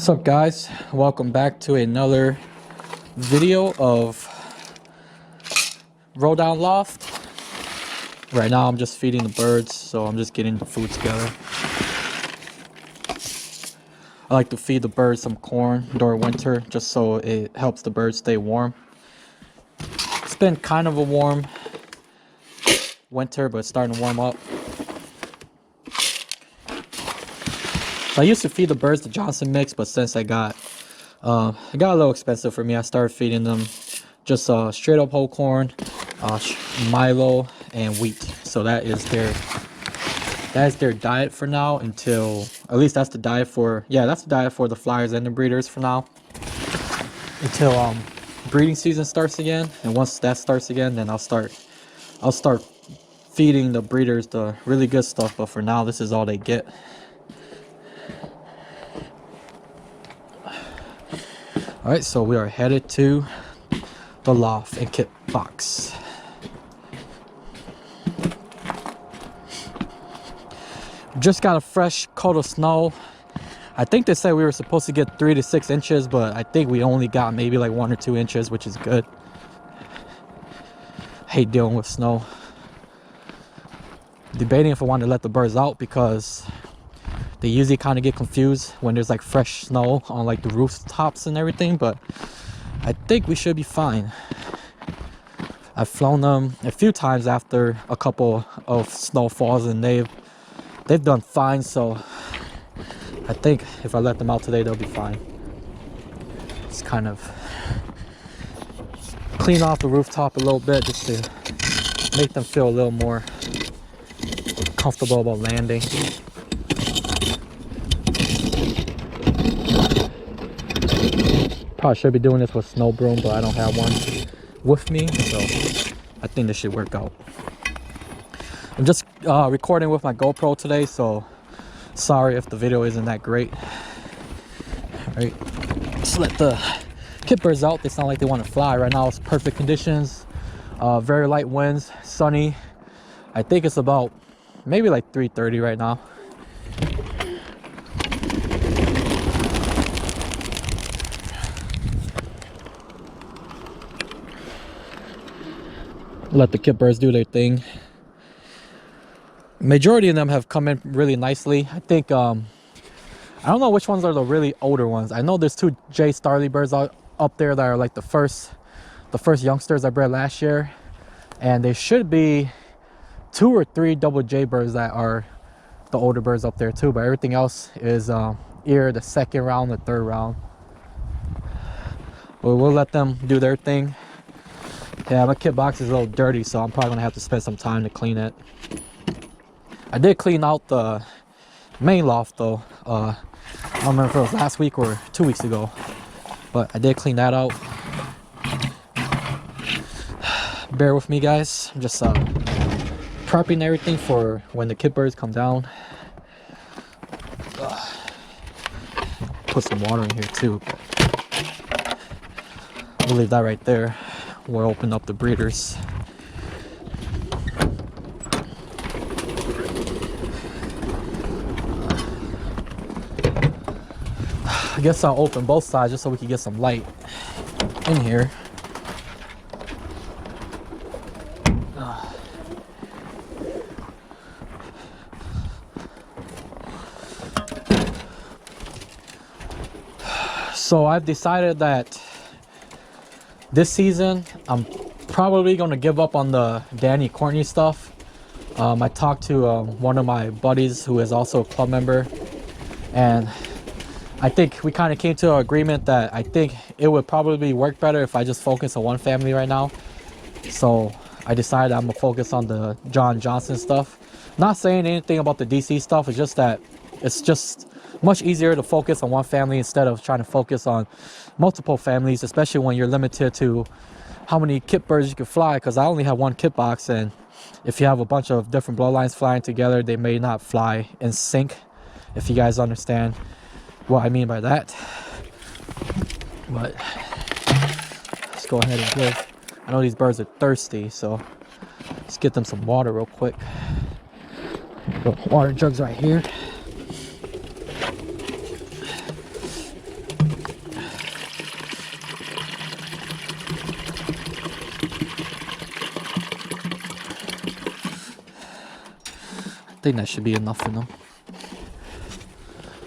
What's up, guys? Welcome back to another video of Roll Down Loft. Right now I'm just feeding the birds, so I'm just getting the food together. I like to feed the birds some corn during winter just so it helps the birds stay warm. It's been kind of a warm winter, but it's starting to warm up. So I used to feed the birds the Johnson mix, but since it got a little expensive for me, I started feeding them just straight up whole corn, Milo, and wheat. So that is their diet for now, until at least that's the diet for the flyers and the breeders for now, until breeding season starts again. And once that starts again, then I'll start feeding the breeders the really good stuff. But for now, this is all they get. Alright, so we are headed to the loft and kit box. Just got a fresh coat of snow. I think they said we were supposed to get 3 to 6 inches, but I think we only got maybe like 1 or 2 inches, which is good. I hate dealing with snow. Debating if I want to let the birds out, because they usually kind of get confused when there's like fresh snow on like the rooftops and everything, but I think we should be fine. I've flown them a few times after a couple of snowfalls and they've done fine, so I think if I let them out today, they'll be fine. Just kind of clean off the rooftop a little bit just to make them feel a little more comfortable about landing. Probably should be doing this with snow broom, but I don't have one with me, so I think this should work out. I'm just recording with my GoPro today, so sorry if the video isn't that great. Alright, let's let the kit birds out. They sound like they want to fly. Right now it's perfect conditions, very light winds, sunny. I think it's about maybe like 3:30 right now. Let the kit birds do their thing. Majority of them have come in really nicely. I think I don't know which ones are the really older ones. I know there's 2 J Starly birds up there that are like the first youngsters I bred last year, and there should be 2 or 3 double J birds that are the older birds up there too, but everything else is either the 2nd round or 3rd round. But we'll let them do their thing. Yeah, my kit box is a little dirty, so I'm probably gonna have to spend some time to clean it. I did clean out the main loft though. I don't remember if it was last week or 2 weeks ago, but I did clean that out. Bear with me, guys. I'm just prepping everything for when the kit birds come down. Put some water in here too. We'll leave that right there. We'll open up the breeders. I guess I'll open both sides just so we can get some light in here. So I've decided that this season I'm probably going to give up on the Danny Courtney stuff. I talked to one of my buddies who is also a club member, and I think we kind of came to an agreement that I think it would probably work better if I just focus on one family right now. So I decided I'm gonna focus on the John Johnson stuff. Not saying anything about the DC stuff, it's just that it's just much easier to focus on one family instead of trying to focus on multiple families, especially when you're limited to how many kit birds you can fly, because I only have 1 kit box, and if you have a bunch of different bloodlines flying together, they may not fly in sync, if you guys understand what I mean by that. But let's go ahead and give, I know these birds are thirsty, so let's get them some water real quick. Water jugs right here. I think that should be enough for them.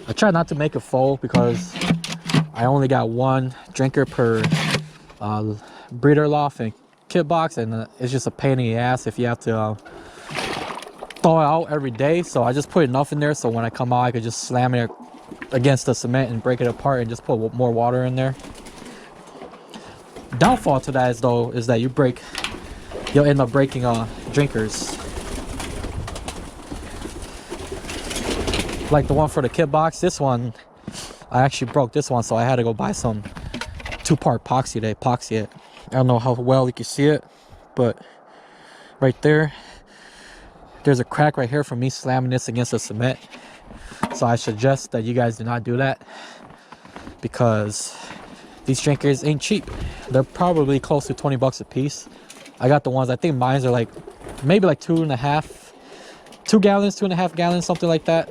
I try not to make it full because I only got one drinker per breeder loft and kit box, and it's just a pain in the ass if you have to thaw it out every day. So I just put enough in there so when I come out I could just slam it against the cement and break it apart and just put more water in there. Downfall to that is that you'll end up breaking drinkers. Like the one for the kit box, this one I actually broke this one, so I had to go buy some 2-part epoxy to epoxy it. I don't know how well you can see it, but right there's a crack right here from me slamming this against the cement. So I suggest that you guys do not do that because these drinkers ain't cheap. They're probably close to 20 bucks a piece. I got the ones, I think mine's are like maybe like 2 gallons, 2.5 gallons, something like that.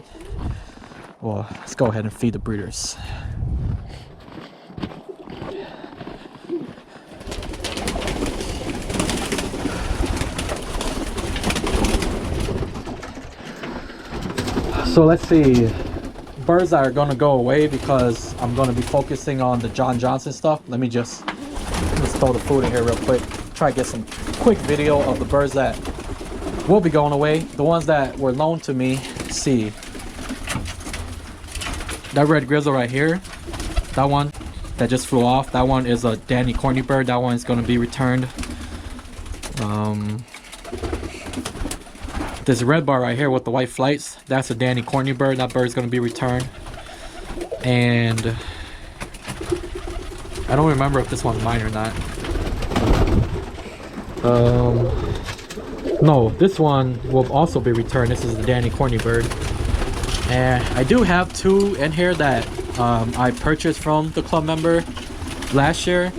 Well, let's go ahead and feed the breeders. So let's see, birds that are gonna go away because I'm gonna be focusing on the John Johnson stuff. Let's throw the food in here real quick. Try to get some quick video of the birds that will be going away. The ones that were loaned to me. See, that red grizzle right here, that one that just flew off, that one is a Danny corny bird. That one is going to be returned. This red bar right here with the white flights, that's a Danny corny bird. That bird is going to be returned. And I don't remember if this one's mine or not. No, this one will also be returned. This is the Danny corny bird. And I do have 2 in here that I purchased from the club member last year.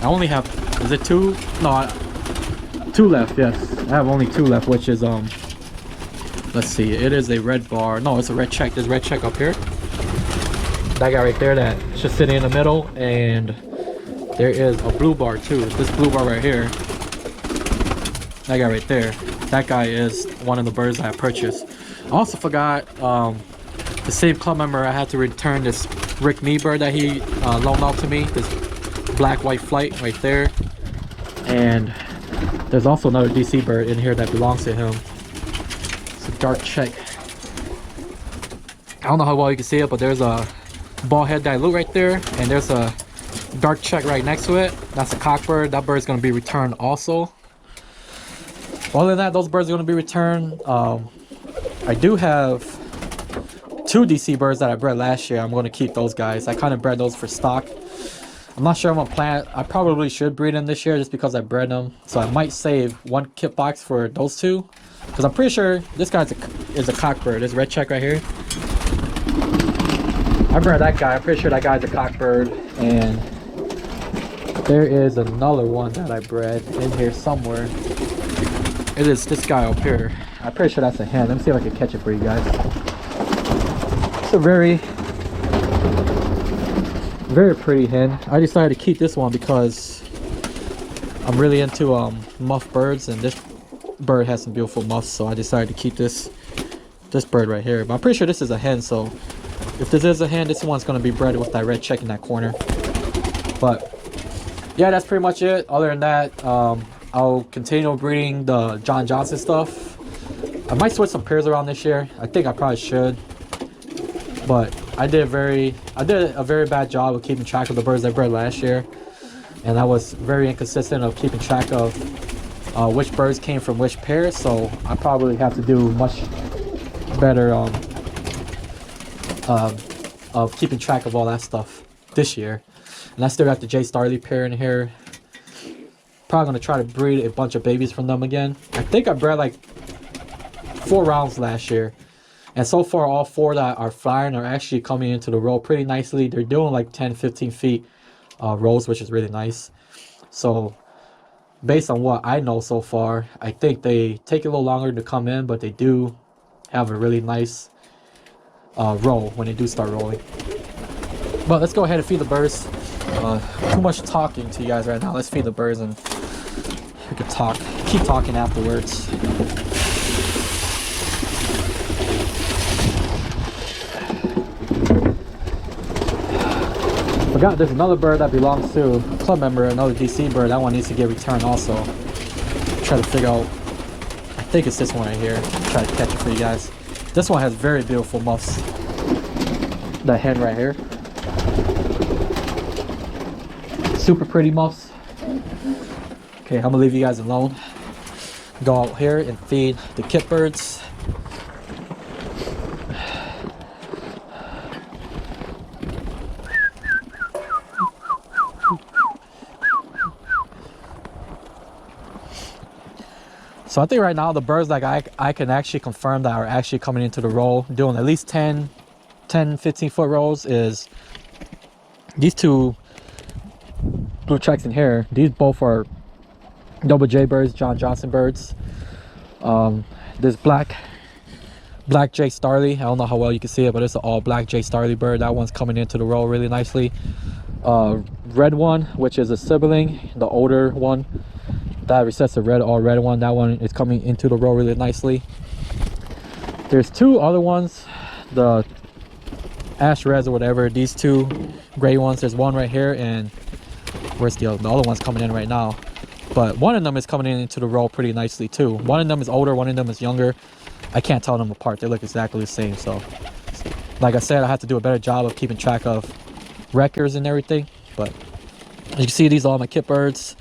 I only have, is it 2? No, 2 left, yes. I have only 2 left, which is, let's see, it is a red bar. No, it's a red check. There's red check up here. That guy right there that's just sitting in the middle. And there is a blue bar too. This blue bar right here. That guy right there. That guy is one of the birds that I purchased. I also forgot, the same club member, I had to return this Rick Me bird that he loaned out to me. This black white flight right there. And there's also another DC bird in here that belongs to him. It's a dark check. I don't know how well you can see it, but there's a ball head dilute right there, and there's a dark check right next to it. That's a cock bird. That bird's going to be returned also. Other than that, those birds are going to be returned. I do have 2 DC birds that I bred last year. I'm going to keep those guys. I kind of bred those for stock. I'm not sure I'm going to plant. I probably should breed them this year just because I bred them. So I might save 1 kit box for those 2. Because I'm pretty sure this guy is a cock bird. This red check right here. I bred that guy. I'm pretty sure that guy's a cock bird. And there is another one that I bred in here somewhere. It is this guy up here. I'm pretty sure that's a hen. Let me see if I can catch it for you guys. It's a very pretty hen. I decided to keep this one because I'm really into muff birds, and this bird has some beautiful muffs, so I decided to keep this bird right here. But I'm pretty sure this is a hen, so if this is a hen, this one's going to be bred with that red check in that corner. But yeah, that's pretty much it. Other than that, I'll continue breeding the John Johnson stuff. I might switch some pairs around this year. I think I probably should, but I did a very bad job of keeping track of the birds I bred last year, and I was very inconsistent of keeping track of which birds came from which pair. So I probably have to do much better of keeping track of all that stuff this year. And I still got the J Starley pair in here. Probably gonna try to breed a bunch of babies from them again. I think I bred like 4 rounds last year, and so far all 4 that are flying are actually coming into the row pretty nicely. They're doing like 10-15 feet rows, which is really nice. So based on what I know so far, I think they take a little longer to come in, but they do have a really nice row when they do start rolling. But let's go ahead and feed the birds. Too much talking to you guys right now. Let's feed the birds and we can keep talking afterwards. there's another bird that belongs to a club member, another DC bird. That one needs to get returned also. Try to figure out, I think it's this one right here. Try to catch it for you guys. This one has very beautiful muffs. The hen right here. Super pretty muffs. Okay, I'm gonna leave you guys alone. Go out here and feed the kit birds. So I think right now the birds like I can actually confirm that are actually coming into the roll doing at least 10 15 foot rolls is these two blue checks in here. These both are double J birds, John Johnson birds. This black J Starley, I don't know how well you can see it, but it's an all black J Starley bird. That one's coming into the roll really nicely. Red one, which is a sibling, the older one that resets the all red one, that one is coming into the roll really nicely. There's two other ones, the ash reds or whatever, these two gray ones. There's one right here, and where's the other one's coming in right now, but one of them is coming into the roll pretty nicely too. One of them is older, one of them is younger. I can't tell them apart, they look exactly the same. So like I said, I have to do a better job of keeping track of records and everything. But as you can see, these are all my kit birds.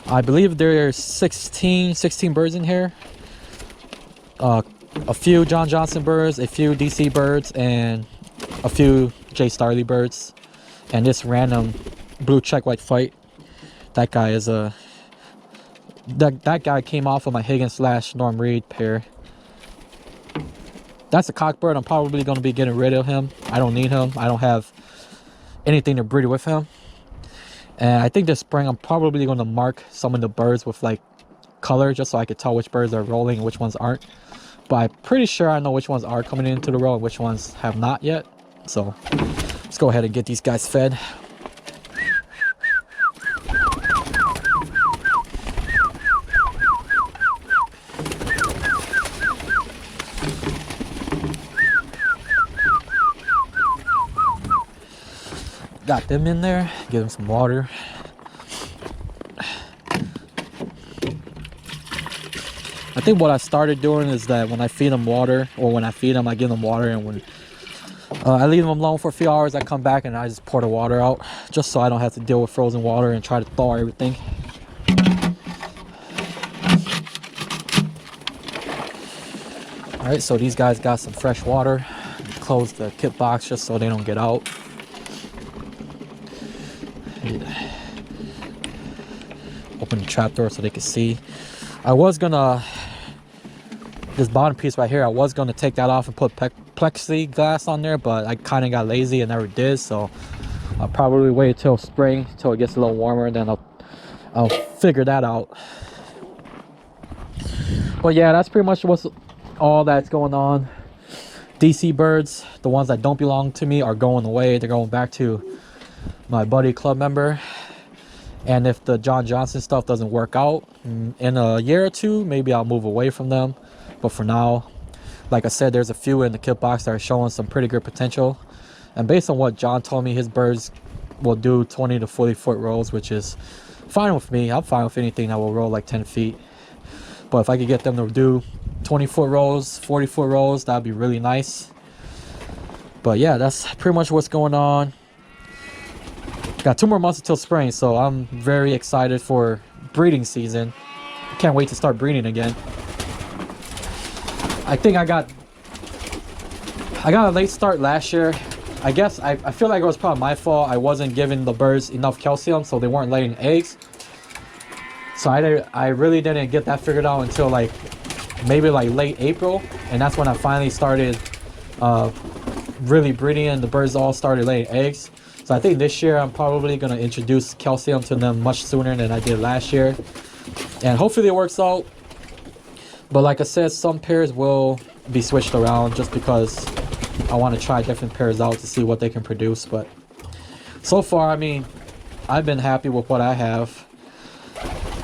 I believe there are 16 birds in here. A few John Johnson birds, a few DC birds, and a few J Starley birds. And this random blue check white fight, that guy is a that guy came off of my Higgins / Norm Reed pair. That's a cockbird. I'm probably going to be getting rid of him. I don't need him. I don't have anything to breed with him. And I think this spring I'm probably going to mark some of the birds with like color, just so I could tell which birds are rolling and which ones aren't. But I'm pretty sure I know which ones are coming into the roll and which ones have not yet. So let's go ahead and get these guys fed. Got them in there, give them some water. I think what I started doing is that when I feed them water, or when I feed them, I give them water, and when I leave them alone for a few hours, I come back and I just pour the water out, just so I don't have to deal with frozen water and try to thaw everything. Alright, so these guys got some fresh water. Close the kit box just so they don't get out. Open the trap door so they can see. I was gonna, this bottom piece right here, I was gonna take that off and put plexiglass on there, but I kind of got lazy and never did. So I'll probably wait till spring, till it gets a little warmer, then I'll figure that out. But yeah, that's pretty much what's all that's going on. DC birds, the ones that don't belong to me, are going away. They're going back to my buddy club member. And if the John Johnson stuff doesn't work out in a year or two, maybe I'll move away from them. But for now, like I said, there's a few in the kit box that are showing some pretty good potential. And based on what John told me, his birds will do 20 to 40 foot rolls, which is fine with me. I'm fine with anything that will roll like 10 feet. But if I could get them to do 20 foot rolls, 40 foot rolls, that'd be really nice. But yeah, that's pretty much what's going on. Got 2 more months until spring, so I'm very excited for breeding season. Can't wait to start breeding again. I think I got a late start last year. I guess I feel like it was probably my fault. I wasn't giving the birds enough calcium, so they weren't laying eggs. So I really didn't get that figured out until like maybe like late April, and that's when I finally started really breeding, and the birds all started laying eggs. So I think this year I'm probably going to introduce calcium to them much sooner than I did last year. And hopefully it works out. But like I said, some pairs will be switched around just because I want to try different pairs out to see what they can produce. But so far, I mean, I've been happy with what I have.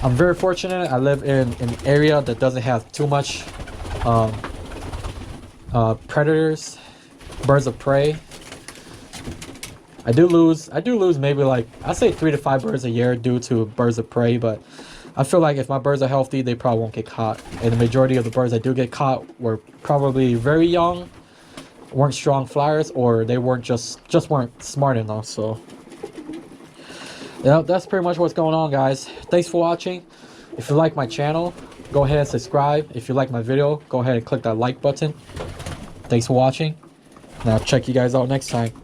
I'm very fortunate. I live in an area that doesn't have too much predators, birds of prey. I do lose maybe like, I say 3 to 5 birds a year due to birds of prey, but I feel like if my birds are healthy, they probably won't get caught. And the majority of the birds that do get caught were probably very young, weren't strong flyers, or they weren't just weren't smart enough. So yeah, that's pretty much what's going on, guys. Thanks for watching. If you like my channel, go ahead and subscribe. If you like my video, go ahead and click that like button. Thanks for watching, and I'll check you guys out next time.